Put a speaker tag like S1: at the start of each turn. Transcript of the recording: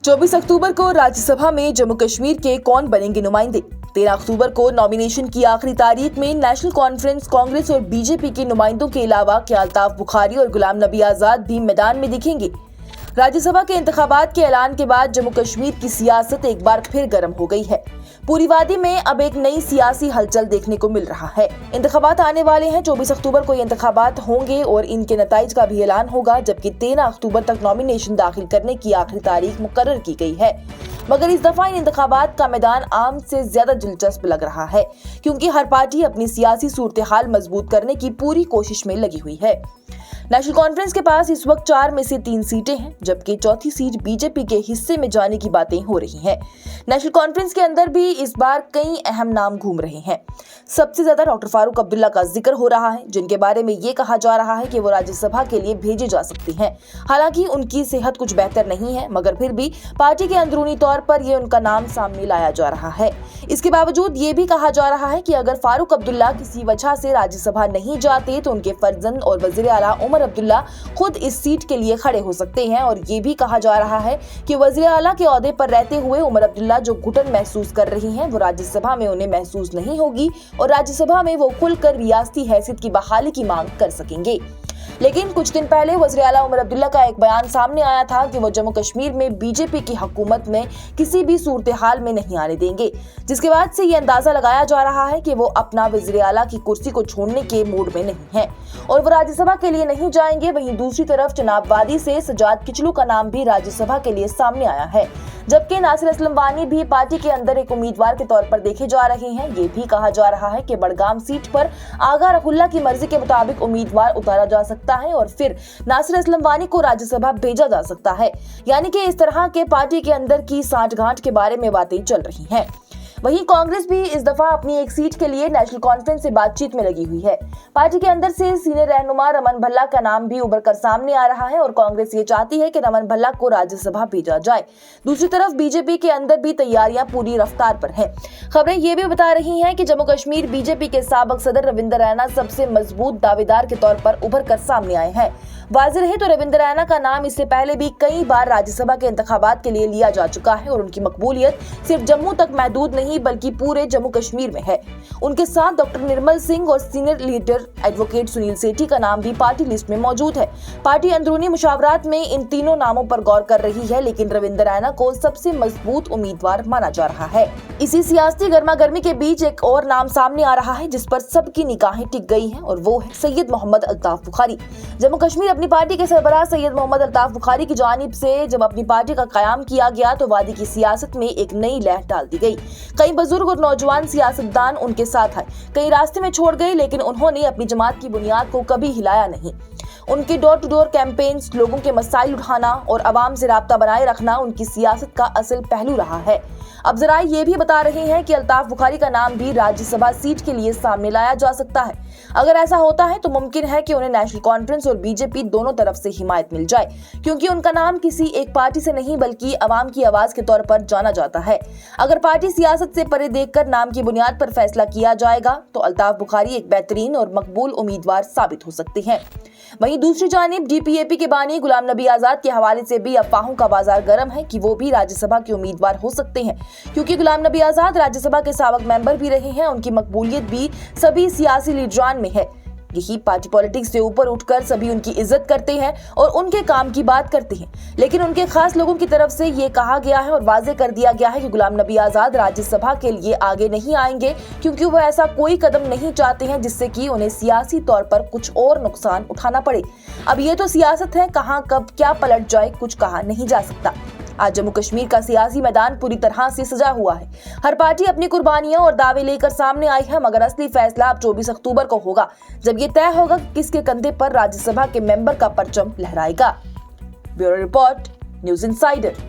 S1: 24 अक्टूबर को राज्यसभा में जम्मू कश्मीर के कौन बनेंगे नुमाइंदे। 13 अक्टूबर को नॉमिनेशन की आखिरी तारीख में नेशनल कॉन्फ्रेंस, कांग्रेस और बीजेपी के नुमाइंदों के अलावा क्या अल्ताफ बुखारी और गुलाम नबी आजाद भी मैदान में दिखेंगे। राज्यसभा के इंतखाबात के ऐलान के बाद जम्मू कश्मीर की सियासत एक बार फिर गर्म हो गई है। पूरी वादी में अब एक नई सियासी हलचल देखने को मिल रहा है। इंतखाबात आने वाले हैं। 24 अक्टूबर को ये इंतखाबात होंगे और इनके नताइज का भी ऐलान होगा, जबकि 13 अक्टूबर तक नॉमिनेशन दाखिल करने की आखिरी तारीख मुकर्रर की गई है। मगर इस दफा इन इंतखाबात का मैदान आम से ज्यादा दिलचस्प लग रहा है, क्योंकि हर पार्टी अपनी सियासी सूरत-ए-हाल मजबूत करने की पूरी कोशिश में लगी हुई है। नेशनल कॉन्फ्रेंस के पास इस वक्त 4 में से 3 सीटें हैं, जबकि चौथी सीट बीजेपी के हिस्से में जाने की बातें हो रही हैं। नेशनल कॉन्फ्रेंस के अंदर भी इस बार कई अहम नाम घूम रहे हैं। सबसे ज्यादा डॉक्टर फारूक अब्दुल्ला का जिक्र हो रहा है, जिनके बारे में ये कहा जा रहा है कि वो राज्यसभा के लिए भेजे जा सकते हैं। हालांकि उनकी सेहत कुछ बेहतर नहीं है, मगर फिर भी पार्टी के अंदरूनी तौर पर ये उनका नाम सामने लाया जा रहा है। इसके बावजूद ये भी कहा जा रहा है कि अगर फारूक अब्दुल्ला किसी वजह से राज्यसभा नहीं जाते तो उनके फर्जंद और वजीर आला उमर अब्दुल्ला खुद इस सीट के लिए खड़े हो सकते हैं। और ये भी कहा जा रहा है कि वजीर आला के ओहदे पर रहते हुए उमर अब्दुल्ला जो घुटन महसूस कर रही हैं, वो राज्यसभा में उन्हें महसूस नहीं होगी और राज्यसभा में वो खुलकर रियासती हैसियत की बहाली की मांग कर सकेंगे। लेकिन कुछ दिन पहले वज़ीर आला उमर अब्दुल्ला का एक बयान सामने आया था कि वो जम्मू कश्मीर में बीजेपी की हुकूमत में किसी भी सूरत-ए-हाल में नहीं आने देंगे, जिसके बाद से ये अंदाजा लगाया जा रहा है कि वो अपना वज़ीर आला की कुर्सी को छोड़ने के मूड में नहीं है और वो राज्यसभा के लिए नहीं जाएंगे। वहीं दूसरी तरफ चनाब वादी से सजाद किचलू का नाम भी राज्यसभा के लिए सामने आया है, जबकि नासिर असलम वानी भी पार्टी के अंदर एक उम्मीदवार के तौर पर देखे जा रहे हैं। ये भी कहा जा रहा है कि बड़गाम सीट पर आगा रहुल्ला की मर्जी के मुताबिक उम्मीदवार उतारा जा सकता है और फिर नासिर असलम वानी को राज्यसभा भेजा जा सकता है। यानी कि इस तरह के पार्टी के अंदर की सांठगांठ के बारे में बातें चल रही हैं। वहीं कांग्रेस भी इस दफा अपनी एक सीट के लिए नेशनल कॉन्फ्रेंस से बातचीत में लगी हुई है। पार्टी के अंदर से सीनियर रहनुमा रमन भल्ला का नाम भी उभर कर सामने आ रहा है और कांग्रेस ये चाहती है कि रमन भल्ला को राज्यसभा भेजा जाए। दूसरी तरफ बीजेपी के अंदर भी तैयारियां पूरी रफ्तार पर हैं। खबरें ये भी बता रही हैं कि जम्मू कश्मीर बीजेपी के साबिक सदर रविंदर रैना सबसे मजबूत दावेदार के तौर पर उभर कर सामने आए हैं। वाज़ेह रहे तो रविंदर रैना का नाम इससे पहले भी कई बार राज्यसभा के इंतखाबात के लिए लिया जा चुका है और उनकी मकबूलियत सिर्फ जम्मू तक महदूद नहीं बल्कि पूरे जम्मू कश्मीर में है। उनके साथ डॉक्टर निर्मल सिंह और सीनियर लीडर एडवोकेट सुनील सेठी का नाम भी पार्टी लिस्ट में मौजूद है। पार्टी अंदरूनी मुशावरात में इन तीनों नामों पर गौर कर रही है, लेकिन रविंदर रैना को सबसे मजबूत उम्मीदवार माना जा रहा है। इसी सियासी गर्मागर्मी के बीच एक और नाम सामने आ रहा है जिस पर सबकी निगाहें टिक गई हैं और वो है सैयद मोहम्मद अल्ताफ बुखारी। जम्मू कश्मीर अपनी पार्टी के सरबराह सैयद मोहम्मद अल्ताफ बुखारी की जानिब से जब अपनी पार्टी का कयाम किया गया तो वादी की सियासत में एक नई लहर डाल दी गई। कई बुजुर्ग और नौजवान सियासतदान उनके साथ आए, कई रास्ते में छोड़ गए, लेकिन उन्होंने अपनी जमात की बुनियाद को कभी हिलाया नहीं। उनके डोर टू डोर कैंपेन्स, लोगों के मसाइल उठाना और आवाम से राब्ता बनाए रखना उनकी सियासत का असल पहलू रहा है। अब जरा ये भी बता रहे हैं कि अल्ताफ बुखारी का नाम भी राज्यसभा सीट के लिए सामने लाया जा सकता है। अगर ऐसा होता है तो मुमकिन है कि उन्हें नेशनल कॉन्फ्रेंस और बीजेपी दोनों तरफ से हिमायत मिल जाए, क्योंकि उनका नाम किसी एक पार्टी से नहीं बल्कि अवाम की आवाज के तौर पर जाना जाता है। अगर पार्टी सियासत से परे देखकर नाम की बुनियाद पर फैसला किया जाएगा तो अल्ताफ बुखारी एक बेहतरीन और मकबूल उम्मीदवार साबित हो सकते हैं। वहीं दूसरी जानिब डीपीएपी के बानी गुलाम नबी आजाद के हवाले से भी अफवाहों का बाजार गर्म है कि वो भी राज्यसभा के उम्मीदवार हो सकते हैं, क्योंकि गुलाम नबी आजाद राज्यसभा के साबिक मेंबर भी रहे हैं। उनकी मकबूलियत भी सभी सियासी लीडरान में है। यही पार्टी पॉलिटिक्स से ऊपर उठकर सभी उनकी इज्जत करते हैं और उनके काम की बात करते हैं, लेकिन उनके खास लोगों की तरफ से ये कहा गया है और वाज़ेह कर दिया गया है कि गुलाम नबी आजाद राज्यसभा के लिए आगे नहीं आएंगे, क्योंकि वो ऐसा कोई कदम नहीं चाहते हैं जिससे कि उन्हें सियासी तौर पर कुछ और नुकसान उठाना पड़े। अब ये तो सियासत है, कहां कब क्या पलट जाए कुछ कहा नहीं जा सकता। आज जम्मू कश्मीर का सियासी मैदान पूरी तरह से सजा हुआ है। हर पार्टी अपनी कुर्बानियां और दावे लेकर सामने आई है, मगर असली फैसला अब 24 अक्टूबर को होगा, जब ये तय होगा कि किसके कंधे पर राज्यसभा के मेंबर का परचम लहराएगा। Bureau report, news insider.